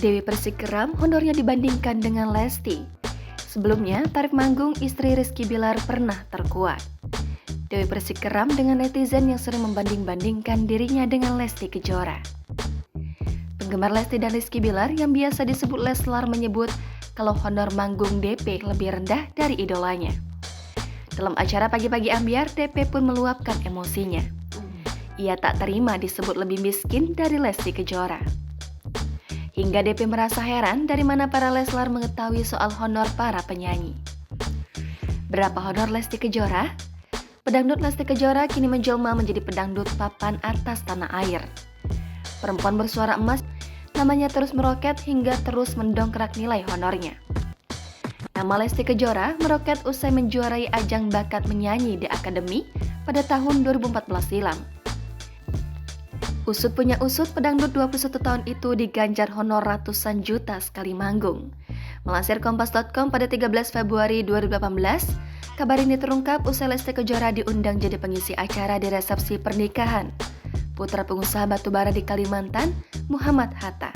Dewi Persikeram honornya dibandingkan dengan Lesti. Sebelumnya, tarif manggung istri Rizky Bilar pernah terkuat. Dewi Persikeram dengan netizen yang sering membanding-bandingkan dirinya dengan Lesti Kejora. Penggemar Lesti dan Rizky Bilar yang biasa disebut Leslar menyebut kalau honor manggung DP lebih rendah dari idolanya. Dalam acara Pagi-Pagi Ambyar, DP pun meluapkan emosinya. Ia tak terima disebut lebih miskin dari Lesti Kejora. Hingga DP merasa heran dari mana para Leslar mengetahui soal honor para penyanyi. Berapa honor Lesti Kejora? Pedangdut Lesti Kejora kini menjelma menjadi pedangdut papan atas tanah air. Perempuan bersuara emas, namanya terus meroket hingga terus mendongkrak nilai honornya. Nama Lesti Kejora meroket usai menjuarai ajang bakat menyanyi di Akademi pada tahun 2014 silam. Usut punya usut, pedangdut 21 tahun itu diganjar honor ratusan juta sekali manggung. Melansir Kompas.com pada 13 Februari 2018, kabar ini terungkap usai Lesti Kejora diundang jadi pengisi acara di resepsi pernikahan putra pengusaha batubara di Kalimantan, Muhammad Hatta.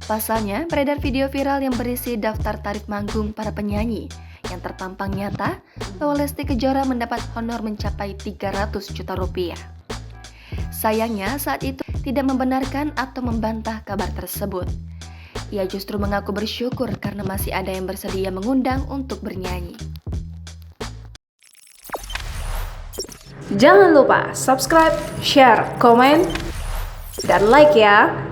Pasalnya, beredar video viral yang berisi daftar tarif manggung para penyanyi yang terpampang nyata bahwa Lesti Kejora mendapat honor mencapai 300 juta rupiah. Sayangnya, saat itu tidak membenarkan atau membantah kabar tersebut. Ia justru mengaku bersyukur karena masih ada yang bersedia mengundang untuk bernyanyi. Jangan lupa subscribe, share, komen, dan like ya!